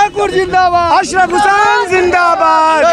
ठाकुर जिंदाबाद, अशरफ हुसैन जिंदाबाद,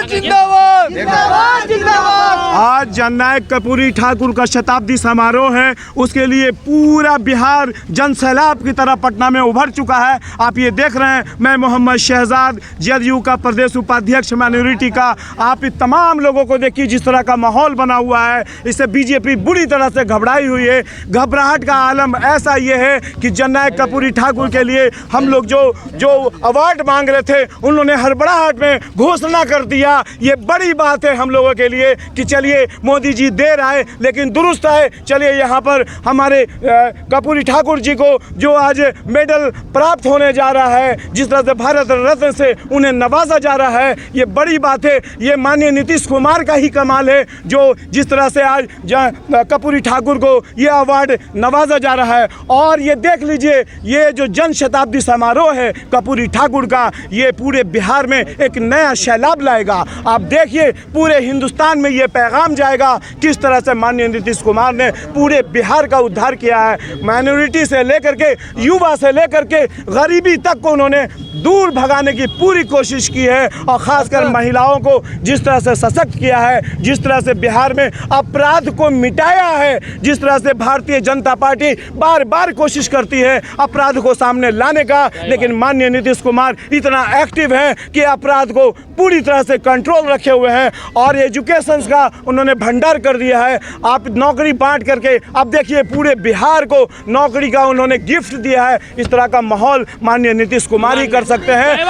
जिंदाबाद, जिंदाबाद, जिंदाबाद। आज जननायक कर्पूरी ठाकुर का शताब्दी समारोह है, उसके लिए पूरा बिहार जन सैलाब की तरह पटना में उभर चुका है। आप ये देख रहे हैं, मैं मोहम्मद शहजाद जदयू का प्रदेश उपाध्यक्ष माइनॉरिटी का, आप तमाम लोगों को देखिए जिस तरह का माहौल बना हुआ है। इससे बीजेपी बुरी तरह से घबराई हुई है। घबराहट का आलम ऐसा ये है कि जननायक कर्पूरी ठाकुर के लिए हम लोग जो अवार्ड मांग रहे थे, उन्होंने हड़बड़ाहट में घोषणा कर दिया। ये बड़ी बात है हम लोगों के लिए कि चलिए मोदी जी देर आए लेकिन दुरुस्त आए। चलिए यहाँ पर हमारे कर्पूरी ठाकुर जी को जो आज मेडल प्राप्त होने जा रहा है, जिस तरह से भारत रत्न से उन्हें नवाजा जा रहा है, ये बड़ी बात है। ये माननीय नीतीश कुमार का ही कमाल है जो जिस तरह से आज कर्पूरी ठाकुर को ये अवार्ड नवाजा जा रहा है। और ये देख लीजिए, ये जो जन शताब्दी समारोह है कर्पूरी ठाकुर का, ये पूरे बिहार में एक नया सैलाब लाएगा। आप देखिए पूरे हिंदुस्तान में ये पैगाम जाएगा किस तरह से माननीय नीतीश कुमार ने पूरे बिहार का उद्धार किया है। माइनॉरिटी से लेकर के युवा से लेकर के गरीबी तक को उन्होंने दूर भगाने की पूरी कोशिश की है। और ख़ासकर महिलाओं को जिस तरह से सशक्त किया है, जिस तरह से बिहार में अपराध को मिटाया है, जिस तरह से भारतीय जनता पार्टी बार बार कोशिश करती है अपराध को सामने लाने का, लेकिन माननीय नीतीश कुमार इतना एक्टिव है कि अपराध को पूरी तरह से कंट्रोल रखे हुए हैं। और एजुकेशन का उन्होंने भंडार कर दिया है। आप नौकरी बांट करके अब देखिए पूरे बिहार को नौकरी का उन्होंने गिफ्ट दिया है। इस तरह का माहौल माननीय नीतीश कुमार ही कर सकते हैं।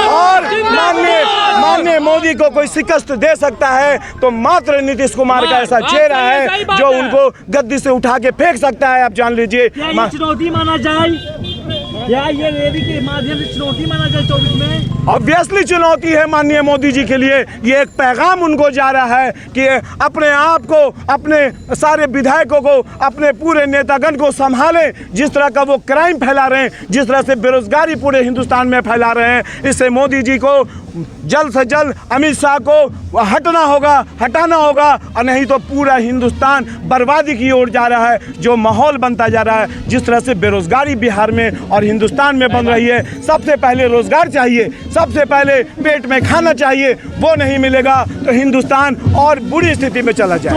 और माननीय मोदी को कोई शिकस्त दे सकता है तो मात्र नीतीश कुमार का ऐसा चेहरा है जो उनको गद्दी से उठा के फेंक सकता है। आप जान लीजिए, चुनौती माना जाए या ये रैली के माध्यम से चुनौती माना जाए 24 में? ऑब्वियसली चुनौती है माननीय मोदी जी के लिए। ये एक पैगाम उनको जा रहा है कि अपने आप को, अपने सारे विधायकों को, अपने पूरे नेतागण को संभालें। जिस तरह का वो क्राइम फैला रहे हैं, जिस तरह से बेरोजगारी पूरे हिंदुस्तान में फैला रहे हैं, इससे मोदी जी को जल्द से जल्द अमित शाह को हटाना होगा और नहीं तो पूरा हिंदुस्तान बर्बादी की ओर जा रहा है। जो माहौल बनता जा रहा है, जिस तरह से बेरोजगारी बिहार में और हिंदुस्तान में बन रही है, सबसे पहले रोजगार चाहिए, सबसे पहले पेट में खाना चाहिए। वो नहीं मिलेगा तो हिंदुस्तान और बुरी स्थिति में चला जाए।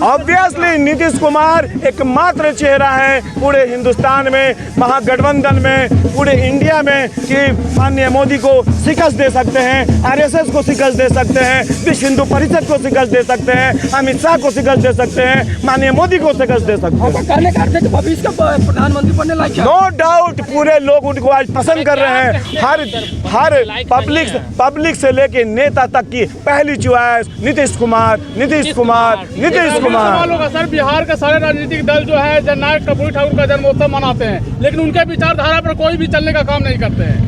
ऑब्वियसली नीतीश कुमार एकमात्र चेहरा है पूरे हिंदुस्तान में, महागठबंधन में, पूरे इंडिया में कि माननीय मोदी को शिकस्त दे सकते हैं, आरएसएस को शिकस्त दे सकते हैं, विश्व हिंदू परिषद को शिकस्त दे सकते हैं, अमित शाह को शिकस्त दे सकते हैं, माननीय मोदी को शिकस्त दे सकते हैं। भविष्य का प्रधानमंत्री बनने लायक है। नो डाउट पूरे लोग उनको आज पसंद कर रहे हैं। हर पब्लिक से लेके नेता तक की पहली चॉइस नीतीश कुमार। सर, बिहार का सारे राजनीतिक दल जो है जननायक कर्पूरी ठाकुर का जन्मोत्सव मनाते हैं, लेकिन उनके विचारधारा पर कोई भी चलने का काम नहीं करते हैं।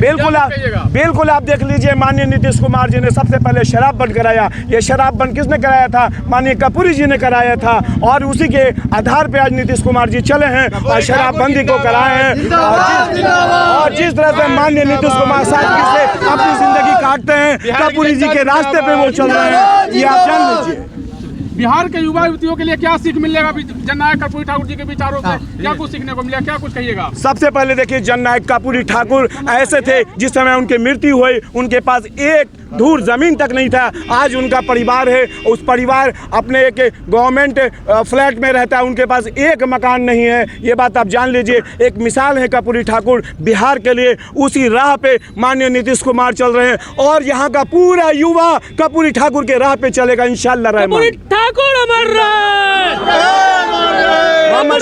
बिल्कुल आप देख लीजिए, माननीय नीतीश कुमार जी ने सबसे पहले शराब बंद कराया। ये शराब बंद किसने कराया था? माननीय कर्पूरी जी ने कराया था। और उसी के आधार पे आज नीतीश कुमार जी चले हैं और शराबबंदी को कराए हैं। और जिस तरह से माननीय नीतीश कुमार सादगी से अपनी जिंदगी काटते हैं, कर्पूरी जी के रास्ते पे वो चल रहे हैं, ये आप जान लीजिए। बिहार के युवा युवतियों के लिए क्या सीख मिलेगा जननायक कर्पूरी ठाकुर जी के विचारों से? क्या कुछ सीखने को मिला, क्या कुछ कहिएगा? सबसे पहले देखिए, जननायक कर्पूरी ठाकुर ऐसे थे जिस समय उनकी मृत्यु हुई उनके पास एक धूर जमीन तक नहीं था। आज उनका परिवार है, उस परिवार अपने एक गवर्नमेंट फ्लैट में रहता है, उनके पास एक मकान नहीं है। ये बात आप जान लीजिए। एक मिसाल है कर्पूरी ठाकुर बिहार के लिए। उसी राह पे माननीय नीतीश कुमार चल रहे हैं और यहाँ का पूरा युवा कर्पूरी ठाकुर के राह पे चलेगा इंशाअल्लाह रहमान। ठाकुर अमर रहे। मोहम्मद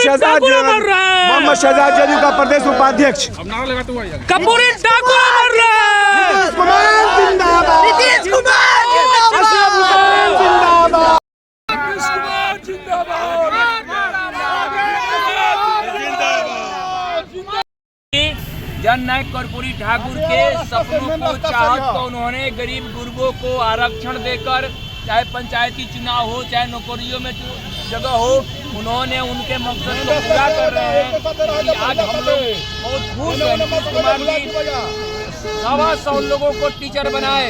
शहजाद जदयू का प्रदेश उपाध्यक्ष। कर्पूरी ठाकुर अमर रहे। नीतीश कुमार जननायक कर्पूरी ठाकुर के सपनों को, चाहत को उन्होंने गरीब गुरबों को आरक्षण देकर, चाहे पंचायती चुनाव हो, चाहे नौकरियों में जगह हो, उन्होंने उनके मकसद को पूरा कर रहे हैं। आज हम लोग बहुत खुश हैं। नीतीश कुमार जी 125 लोगों को टीचर बनाए,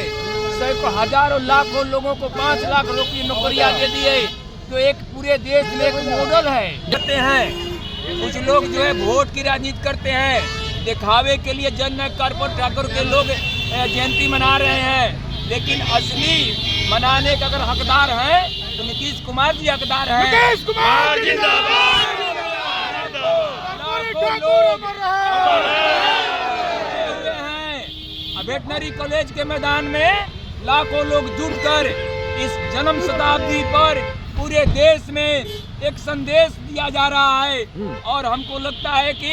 सैकड़ों हजारों लाखों लोगों को 5 लाख की नौकरियां दे दिए, तो एक पूरे देश में एक मॉडल है। करते हैं कुछ लोग जो है वोट की राजनीति करते हैं, दिखावे के लिए जननायक कर्पूरी ठाकुर के लोग जयंती मना रहे हैं, लेकिन असली मनाने का अगर हकदार हैं तो नीतीश कुमार जी हकदार हैं। नीतीश कुमार जिंदाबाद। वेटनरी कॉलेज के मैदान में लाखों लोग जुटकर इस जन्म शताब्दी पर पूरे देश में एक संदेश दिया जा रहा है, और हमको लगता है कि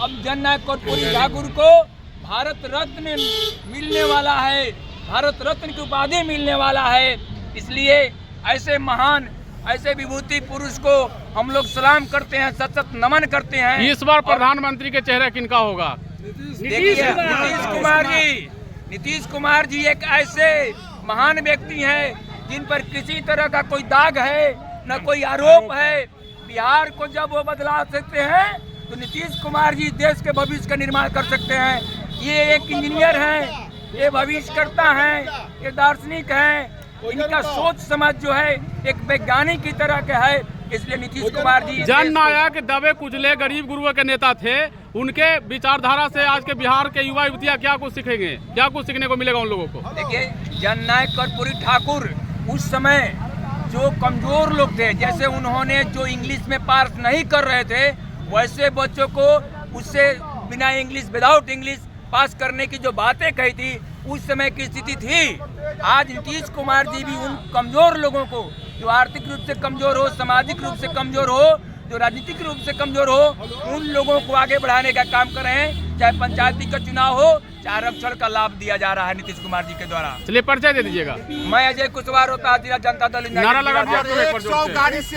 अब जननायक कर्पूरी ठाकुर को भारत रत्न मिलने वाला है, भारत रत्न की उपाधि मिलने वाला है। इसलिए ऐसे महान, ऐसे विभूति पुरुष को हम लोग सलाम करते हैं, सतत नमन करते हैं। इस बार प्रधानमंत्री के चेहरा किनका होगा? देखिए, नीतीश कुमार जी एक ऐसे महान व्यक्ति हैं जिन पर किसी तरह का कोई दाग है, न कोई आरोप है। बिहार को जब वो बदला सकते हैं तो नीतीश कुमार जी देश के भविष्य का निर्माण कर सकते हैं। ये एक इंजीनियर हैं, ये भविष्यकर्ता हैं, ये दार्शनिक हैं। इनका सोच समझ जो है एक वैज्ञानिक की तरह का है। इसलिए नीतीश कुमार जी जननायक दबे कुचले गरीब गुरुओं के नेता थे। उनके विचारधारा से आज के बिहार के युवा युवतियाँ क्या कुछ सीखेंगे, क्या कुछ सीखने को मिलेगा उन लोगों को? देखिए, जननायक कर्पूरी ठाकुर उस समय जो कमजोर लोग थे, जैसे उन्होंने जो इंग्लिश में पास नहीं कर रहे थे, वैसे बच्चों को उससे बिना इंग्लिश, विदाउट इंग्लिश पास करने की जो बातें कही थी, उस समय की स्थिति थी। आज नीतीश कुमार जी भी उन कमजोर लोगों को, जो आर्थिक रूप से कमजोर हो, सामाजिक रूप से कमजोर हो, जो राजनीतिक रूप से कमजोर हो, उन लोगों को आगे बढ़ाने का काम कर रहे हैं। चाहे पंचायती का चुनाव हो, चाहे आरक्षण का लाभ दिया जा रहा है नीतीश कुमार जी के द्वारा। चलिए परिचय दे दीजिएगा। मैं अजय कुशवाहा, रोहतास जिला जनता दल। नारा लगा दिया आपको एक बार जोर से।